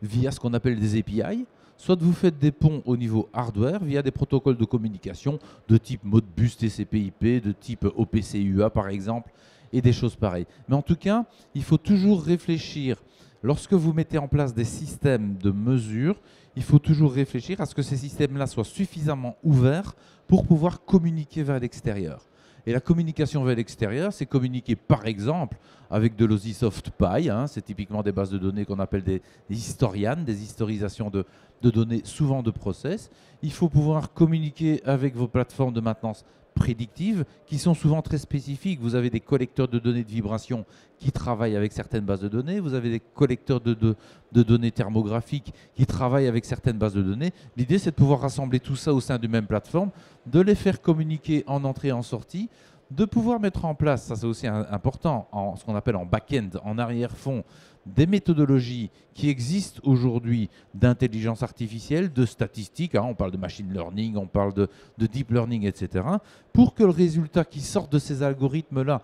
via ce qu'on appelle des API, soit vous faites des ponts au niveau hardware via des protocoles de communication de type Modbus TCP/IP, de type OPC-UA par exemple, et des choses pareilles. Mais en tout cas, il faut toujours réfléchir, lorsque vous mettez en place des systèmes de mesure, il faut toujours réfléchir à ce que ces systèmes-là soient suffisamment ouverts pour pouvoir communiquer vers l'extérieur. Et la communication vers l'extérieur, c'est communiquer par exemple avec de l'OSIsoft PI, c'est typiquement des bases de données qu'on appelle des historians, des historisations de données, souvent de process. Il faut pouvoir communiquer avec vos plateformes de maintenance prédictives qui sont souvent très spécifiques. Vous avez des collecteurs de données de vibration qui travaillent avec certaines bases de données. Vous avez des collecteurs de données thermographiques qui travaillent avec certaines bases de données. L'idée, c'est de pouvoir rassembler tout ça au sein d'une même plateforme, de les faire communiquer en entrée et en sortie, de pouvoir mettre en place, ça c'est aussi important, ce qu'on appelle en back-end, en arrière-fond, des méthodologies qui existent aujourd'hui d'intelligence artificielle, de statistiques, on parle de machine learning, on parle de deep learning, etc., pour que le résultat qui sort de ces algorithmes-là,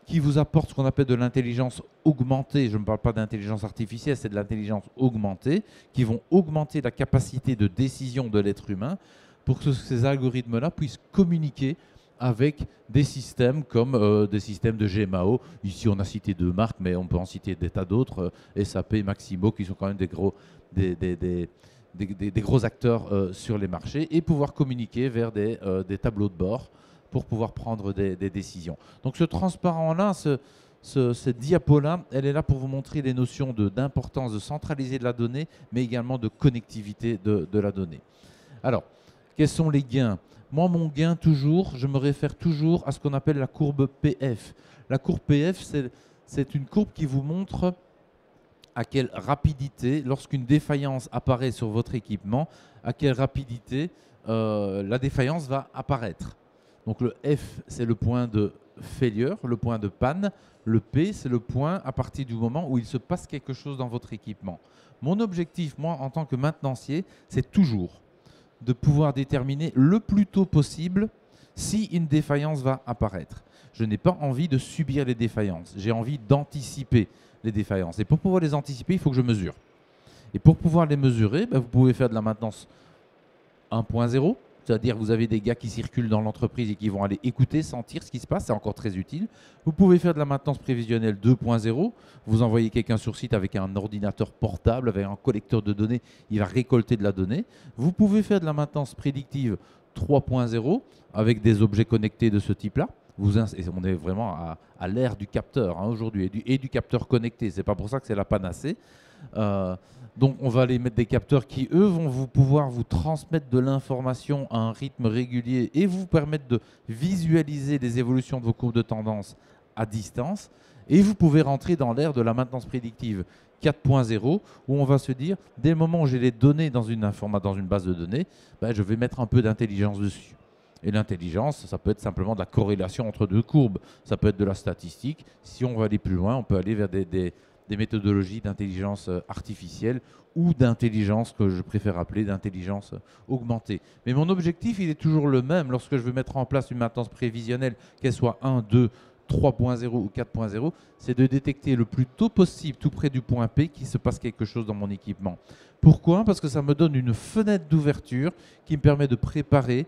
qui vous apporte ce qu'on appelle de l'intelligence augmentée, je ne parle pas d'intelligence artificielle, c'est de l'intelligence augmentée, qui vont augmenter la capacité de décision de l'être humain, pour que ces algorithmes-là puissent communiquer avec des systèmes comme des systèmes de GMAO. Ici, on a cité 2 marques, mais on peut en citer des tas d'autres, SAP, Maximo, qui sont quand même des gros acteurs sur les marchés, et pouvoir communiquer vers des tableaux de bord pour pouvoir prendre des décisions. Donc ce transparent-là, cette diapo-là, elle est là pour vous montrer les notions d'importance de centraliser de la donnée, mais également de connectivité de la donnée. Alors, quels sont les gains ? Moi, mon gain, je me réfère toujours à ce qu'on appelle la courbe PF. La courbe PF, c'est une courbe qui vous montre à quelle rapidité, lorsqu'une défaillance apparaît sur votre équipement, à quelle rapidité la défaillance va apparaître. Donc le F, c'est le point de failure, le point de panne. Le P, c'est le point à partir du moment où il se passe quelque chose dans votre équipement. Mon objectif, moi, en tant que maintenancier, c'est toujours de pouvoir déterminer le plus tôt possible si une défaillance va apparaître. Je n'ai pas envie de subir les défaillances. J'ai envie d'anticiper les défaillances. Et pour pouvoir les anticiper, il faut que je mesure. Et pour pouvoir les mesurer, vous pouvez faire de la maintenance 1.0, c'est-à-dire vous avez des gars qui circulent dans l'entreprise et qui vont aller écouter, sentir ce qui se passe, c'est encore très utile. Vous pouvez faire de la maintenance prévisionnelle 2.0, vous envoyez quelqu'un sur site avec un ordinateur portable, avec un collecteur de données, il va récolter de la donnée. Vous pouvez faire de la maintenance prédictive 3.0 avec des objets connectés de ce type-là. On est vraiment à l'ère du capteur aujourd'hui et du capteur connecté. Ce n'est pas pour ça que c'est la panacée. Donc on va aller mettre des capteurs qui, eux, vont pouvoir vous transmettre de l'information à un rythme régulier et vous permettre de visualiser les évolutions de vos courbes de tendance à distance. Et vous pouvez rentrer dans l'ère de la maintenance prédictive 4.0 où on va se dire, dès le moment où j'ai les données dans une base de données, je vais mettre un peu d'intelligence dessus. Et l'intelligence, ça peut être simplement de la corrélation entre deux courbes, ça peut être de la statistique. Si on veut aller plus loin, on peut aller vers des méthodologies d'intelligence artificielle ou d'intelligence que je préfère appeler d'intelligence augmentée. Mais mon objectif, il est toujours le même lorsque je veux mettre en place une maintenance prévisionnelle, qu'elle soit 1, 2, 3.0 ou 4.0, c'est de détecter le plus tôt possible, tout près du point P, qu'il se passe quelque chose dans mon équipement. Pourquoi? Parce que ça me donne une fenêtre d'ouverture qui me permet de préparer,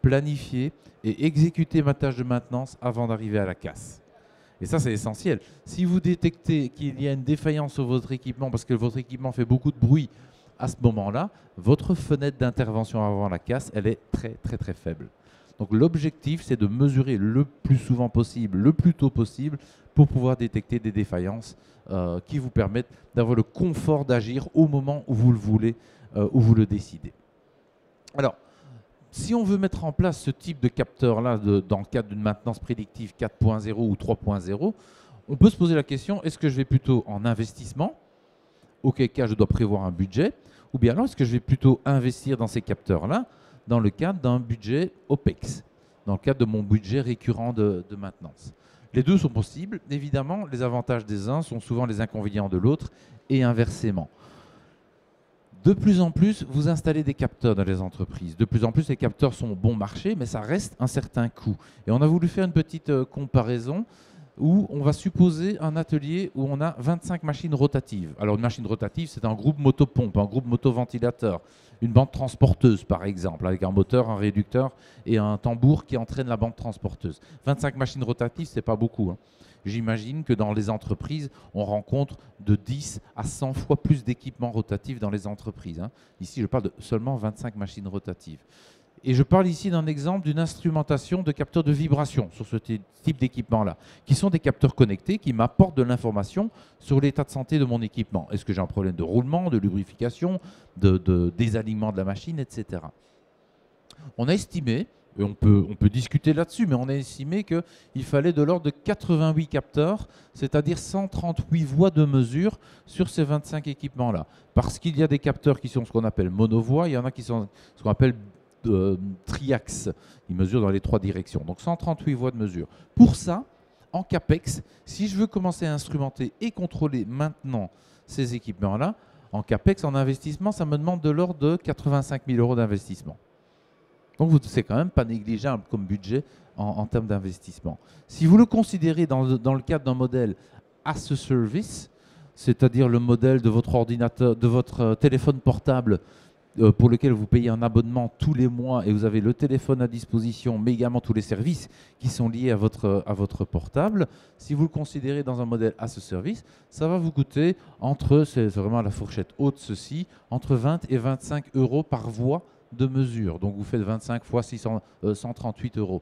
planifier et exécuter ma tâche de maintenance avant d'arriver à la casse. Et ça, c'est essentiel. Si vous détectez qu'il y a une défaillance sur votre équipement parce que votre équipement fait beaucoup de bruit à ce moment-là, votre fenêtre d'intervention avant la casse, elle est très, très, très faible. Donc l'objectif, c'est de mesurer le plus souvent possible, le plus tôt possible, pour pouvoir détecter des défaillances qui vous permettent d'avoir le confort d'agir au moment où vous le voulez, où vous le décidez. Alors, si on veut mettre en place ce type de capteur-là dans le cadre d'une maintenance prédictive 4.0 ou 3.0, on peut se poser la question, est-ce que je vais plutôt en investissement, auquel cas je dois prévoir un budget, ou bien alors est-ce que je vais plutôt investir dans ces capteurs-là dans le cadre d'un budget OPEX, dans le cadre de mon budget récurrent de maintenance. Les deux sont possibles. Évidemment, les avantages des uns sont souvent les inconvénients de l'autre et inversement. De plus en plus, vous installez des capteurs dans les entreprises. De plus en plus, les capteurs sont bon marché, mais ça reste un certain coût. Et on a voulu faire une petite comparaison où on va supposer un atelier où on a 25 machines rotatives. Alors une machine rotative, c'est un groupe motopompe, un groupe motoventilateur, une bande transporteuse par exemple, avec un moteur, un réducteur et un tambour qui entraîne la bande transporteuse. 25 machines rotatives, ce n'est pas beaucoup. J'imagine que dans les entreprises, on rencontre de 10 à 100 fois plus d'équipements rotatifs dans les entreprises. Ici, je parle de seulement 25 machines rotatives. Et je parle ici d'un exemple d'une instrumentation de capteurs de vibration sur ce type d'équipement-là, qui sont des capteurs connectés qui m'apportent de l'information sur l'état de santé de mon équipement. Est-ce que j'ai un problème de roulement, de lubrification, de désalignement de la machine, etc. On a estimé, et on peut discuter là-dessus, mais on a estimé qu'il fallait de l'ordre de 88 capteurs, c'est-à-dire 138 voies de mesure sur ces 25 équipements-là. Parce qu'il y a des capteurs qui sont ce qu'on appelle monovoix, il y en a qui sont ce qu'on appelle triaxe. Ils mesurent dans les 3 directions. Donc 138 voies de mesure. Pour ça, en CAPEX, si je veux commencer à instrumenter et contrôler maintenant ces équipements-là, en CAPEX, en investissement, ça me demande de l'ordre de 85 000 € d'investissement. Donc, c'est quand même pas négligeable comme budget en termes d'investissement. Si vous le considérez dans le cadre d'un modèle as a service, c'est-à-dire le modèle de votre ordinateur, de votre téléphone portable pour lequel vous payez un abonnement tous les mois et vous avez le téléphone à disposition, mais également tous les services qui sont liés à votre portable, si vous le considérez dans un modèle as a service, ça va vous coûter c'est vraiment la fourchette haute ceci, entre 20 et 25 € par voie de mesure. Donc vous faites 25 fois 138 €.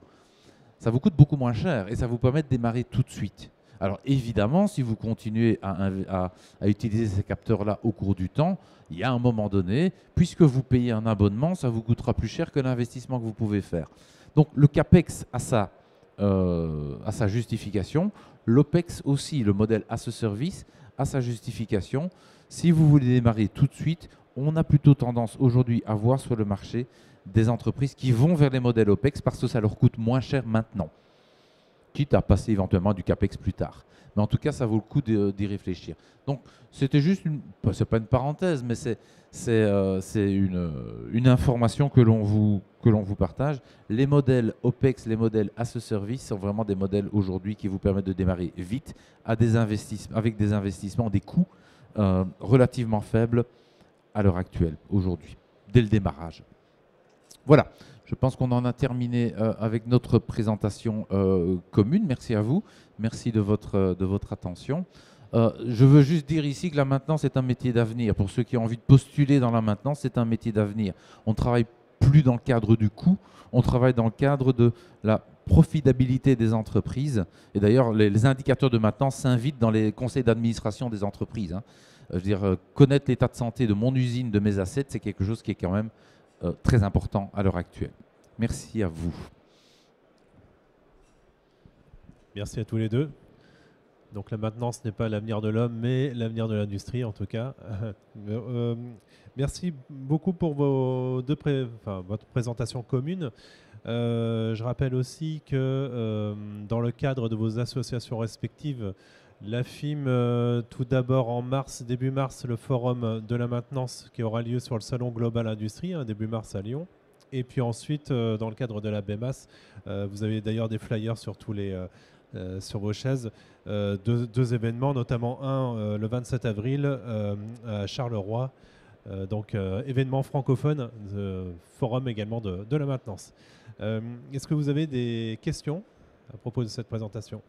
Ça vous coûte beaucoup moins cher et ça vous permet de démarrer tout de suite. Alors évidemment, si vous continuez à utiliser ces capteurs-là au cours du temps, il y a un moment donné, puisque vous payez un abonnement, ça vous coûtera plus cher que l'investissement que vous pouvez faire. Donc le CAPEX a sa justification, l'OPEX aussi, le modèle as a service, a sa justification. Si vous voulez démarrer tout de suite, on a plutôt tendance aujourd'hui à voir sur le marché des entreprises qui vont vers les modèles OPEX parce que ça leur coûte moins cher maintenant. quitte à passer éventuellement du CAPEX plus tard. Mais en tout cas, ça vaut le coup d'y réfléchir. Donc, c'était juste, c'est pas une parenthèse, mais c'est une information que l'on vous partage. Les modèles OPEX, les modèles as a service sont vraiment des modèles aujourd'hui qui vous permettent de démarrer vite avec des investissements, des coûts relativement faibles à l'heure actuelle, aujourd'hui, dès le démarrage. Voilà, je pense qu'on en a terminé avec notre présentation commune. Merci à vous, merci de votre attention. Je veux juste dire ici que la maintenance est un métier d'avenir. Pour ceux qui ont envie de postuler dans la maintenance, c'est un métier d'avenir. On ne travaille plus dans le cadre du coût, on travaille dans le cadre de la profitabilité des entreprises. Et d'ailleurs, les indicateurs de maintenance s'invitent dans les conseils d'administration des entreprises. Hein. Je veux dire, connaître l'état de santé de mon usine, de mes assets, c'est quelque chose qui est quand même très important à l'heure actuelle. Merci à vous. Merci à tous les deux. Donc la maintenance n'est pas l'avenir de l'homme, mais l'avenir de l'industrie en tout cas. Merci beaucoup pour votre présentation commune. Je rappelle aussi que dans le cadre de vos associations respectives, l'AFIM, tout d'abord en mars, début mars, le forum de la maintenance qui aura lieu sur le Salon Global Industrie, début mars à Lyon. Et puis ensuite, dans le cadre de la BEMAS, vous avez d'ailleurs des flyers sur sur vos chaises, deux événements, notamment un le 27 avril à Charleroi, donc événement francophone, forum également de la maintenance. Est-ce que vous avez des questions à propos de cette présentation ?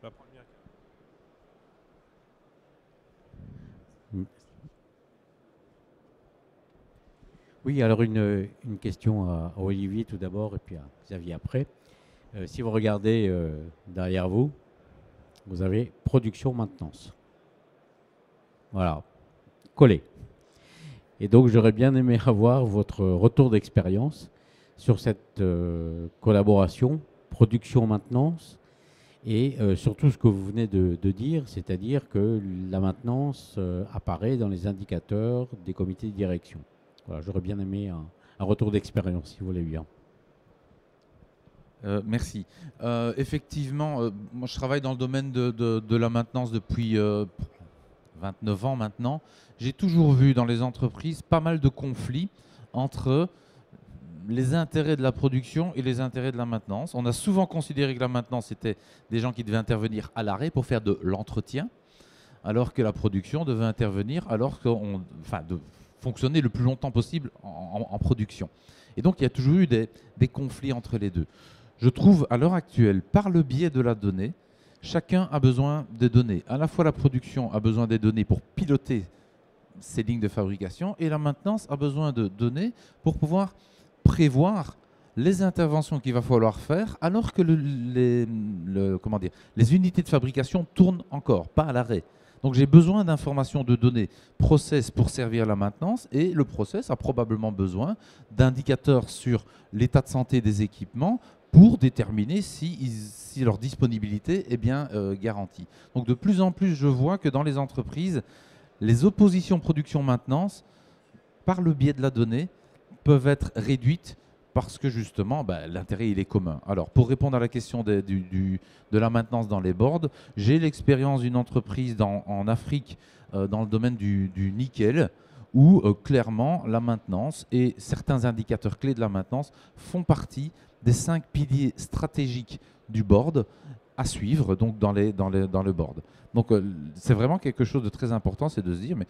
La première. Oui, alors une question à Olivier tout d'abord et puis à Xavier après. Si vous regardez derrière vous, vous avez production-maintenance. Voilà, collé. Et donc j'aurais bien aimé avoir votre retour d'expérience sur cette collaboration, production-maintenance, et surtout ce que vous venez de dire, c'est-à-dire que la maintenance apparaît dans les indicateurs des comités de direction. Voilà, j'aurais bien aimé un retour d'expérience, si vous voulez bien. Merci. Effectivement, moi je travaille dans le domaine de la maintenance depuis 29 ans maintenant. J'ai toujours vu dans les entreprises pas mal de conflits entre les intérêts de la production et les intérêts de la maintenance. On a souvent considéré que la maintenance c'était des gens qui devaient intervenir à l'arrêt pour faire de l'entretien, alors que la production devait intervenir de fonctionner le plus longtemps possible en production. Et donc il y a toujours eu des conflits entre les deux. Je trouve à l'heure actuelle, par le biais de la donnée, chacun a besoin de données. À la fois la production a besoin des données pour piloter ses lignes de fabrication et la maintenance a besoin de données pour pouvoir prévoir les interventions qu'il va falloir faire alors que les unités de fabrication tournent encore, pas à l'arrêt. Donc j'ai besoin d'informations, de données process pour servir la maintenance et le process a probablement besoin d'indicateurs sur l'état de santé des équipements pour déterminer si leur disponibilité est bien garantie. Donc de plus en plus, je vois que dans les entreprises, les oppositions production-maintenance, par le biais de la donnée, peuvent être réduites parce que justement, l'intérêt, il est commun. Alors, pour répondre à la question de la maintenance dans les boards, j'ai l'expérience d'une entreprise en Afrique, dans le domaine du nickel, où clairement, la maintenance et certains indicateurs clés de la maintenance font partie des 5 piliers stratégiques du board à suivre donc dans le board. Donc, c'est vraiment quelque chose de très important, c'est de se dire, mais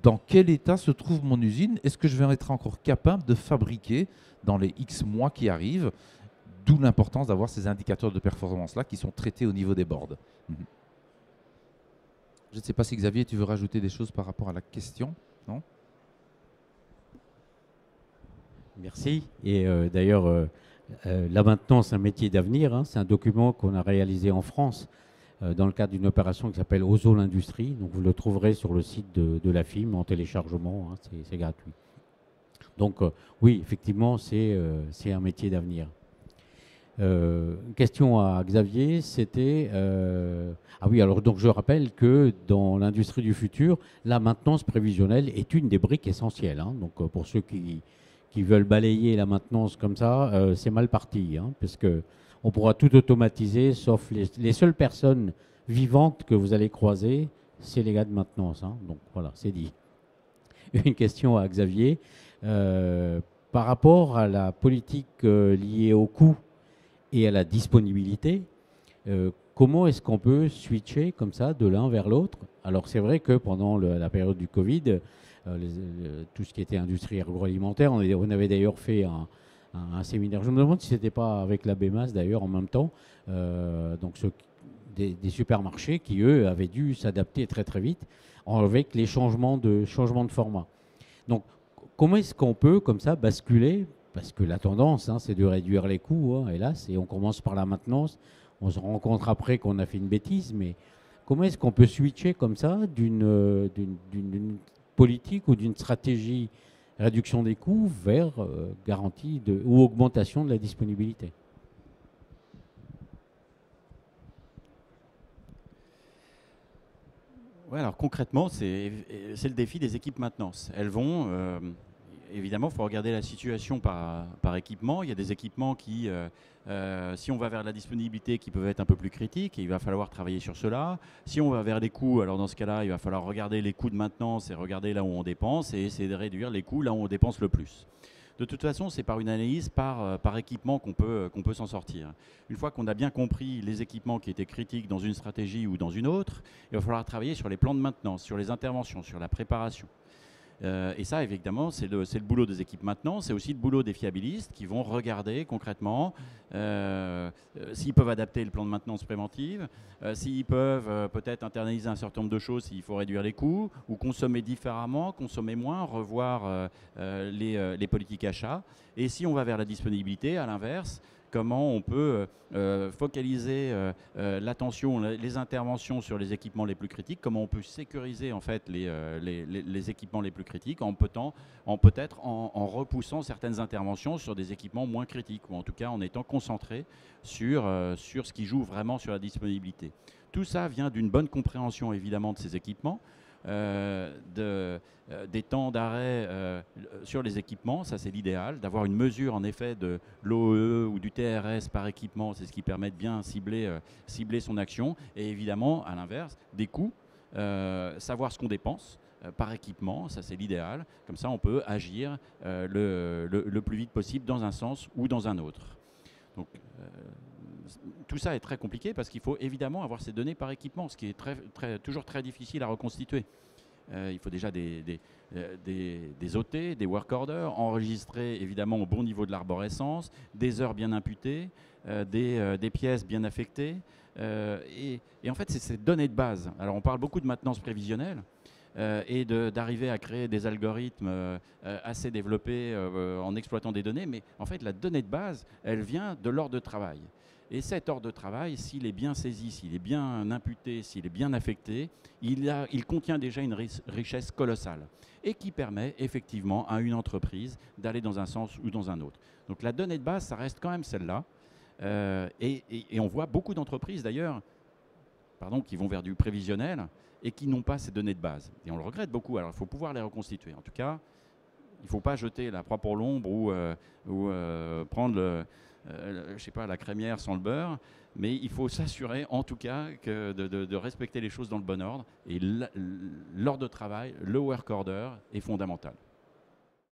dans quel état se trouve mon usine? Est-ce que je vais être encore capable de fabriquer dans les X mois qui arrivent? D'où l'importance d'avoir ces indicateurs de performance-là qui sont traités au niveau des boards. Je ne sais pas si Xavier, tu veux rajouter des choses par rapport à la question? Non? Merci. Et d'ailleurs, la maintenance, c'est un métier d'avenir. C'est un document qu'on a réalisé en France dans le cadre d'une opération qui s'appelle Ozone Industrie. Donc vous le trouverez sur le site de l'AFIM en téléchargement, c'est gratuit. Donc oui, effectivement, c'est un métier d'avenir. Une question à Xavier, c'était... Ah oui, alors donc je rappelle que dans l'industrie du futur, la maintenance prévisionnelle est une des briques essentielles. Donc pour ceux qui qui veulent balayer la maintenance comme ça, c'est mal parti, hein, parce que on pourra tout automatiser, sauf les seules personnes vivantes que vous allez croiser, c'est les gars de maintenance. Hein. Donc voilà, c'est dit. Une question à Xavier. Par rapport à la politique liée au coût et à la disponibilité, comment est-ce qu'on peut switcher comme ça de l'un vers l'autre? Alors c'est vrai que pendant la période du Covid, tout ce qui était industrie agroalimentaire, on avait d'ailleurs fait un séminaire. Je me demande si ce n'était pas avec la BEMAS d'ailleurs en même temps, donc des supermarchés qui, eux, avaient dû s'adapter très très vite avec les changements de format. Donc, comment est-ce qu'on peut, comme ça, basculer? Parce que la tendance, hein, c'est de réduire les coûts, hein, hélas, et on commence par la maintenance. On se rend compte après qu'on a fait une bêtise, mais comment est-ce qu'on peut switcher comme ça d'une politique ou d'une stratégie réduction des coûts vers garantie ou augmentation de la disponibilité? Ouais, alors concrètement, c'est le défi des équipes maintenance. Elles vont, évidemment, il faut regarder la situation par équipement. Il y a des équipements qui, si on va vers la disponibilité, qui peuvent être un peu plus critiques, et il va falloir travailler sur cela. Si on va vers les coûts, alors dans ce cas-là, il va falloir regarder les coûts de maintenance et regarder là où on dépense et essayer de réduire les coûts là où on dépense le plus. De toute façon, c'est par une analyse par équipement qu'on peut s'en sortir. Une fois qu'on a bien compris les équipements qui étaient critiques dans une stratégie ou dans une autre, il va falloir travailler sur les plans de maintenance, sur les interventions, sur la préparation. Et ça, évidemment, c'est le boulot des équipes maintenant. C'est aussi le boulot des fiabilistes qui vont regarder concrètement s'ils peuvent adapter le plan de maintenance préventive, s'ils peuvent peut-être internaliser un certain nombre de choses s'il faut réduire les coûts, ou consommer différemment, consommer moins, revoir les politiques achats. Et si on va vers la disponibilité, à l'inverse, comment on peut focaliser l'attention, les interventions sur les équipements les plus critiques, comment on peut sécuriser en fait les équipements les plus critiques en peut-être en repoussant certaines interventions sur des équipements moins critiques, ou en tout cas en étant concentré sur ce qui joue vraiment sur la disponibilité. Tout ça vient d'une bonne compréhension évidemment de ces équipements, des temps d'arrêt sur les équipements, ça c'est l'idéal, d'avoir une mesure en effet de l'OE ou du TRS par équipement, c'est ce qui permet de bien cibler son action, et évidemment à l'inverse, des coûts, savoir ce qu'on dépense par équipement, ça c'est l'idéal, comme ça on peut agir le plus vite possible dans un sens ou dans un autre. Donc, tout ça est très compliqué parce qu'il faut évidemment avoir ces données par équipement, ce qui est toujours très difficile à reconstituer. Il faut déjà des OT, des work orders, enregistrés évidemment au bon niveau de l'arborescence, des heures bien imputées, des pièces bien affectées. Et en fait, c'est ces données de base. Alors, on parle beaucoup de maintenance prévisionnelle et d'arriver à créer des algorithmes assez développés en exploitant des données. Mais en fait, la donnée de base, elle vient de l'ordre de travail. Et cet ordre de travail, s'il est bien saisi, s'il est bien imputé, s'il est bien affecté, il contient déjà une richesse colossale et qui permet effectivement à une entreprise d'aller dans un sens ou dans un autre. Donc la donnée de base, ça reste quand même celle-là. Et on voit beaucoup d'entreprises d'ailleurs qui vont vers du prévisionnel et qui n'ont pas ces données de base. Et on le regrette beaucoup. Alors il faut pouvoir les reconstituer. En tout cas, il ne faut pas jeter la proie pour l'ombre ou prendre je sais pas, la crémière sans le beurre, mais il faut s'assurer en tout cas de respecter les choses dans le bon ordre. Et l'ordre de travail, le work order est fondamental.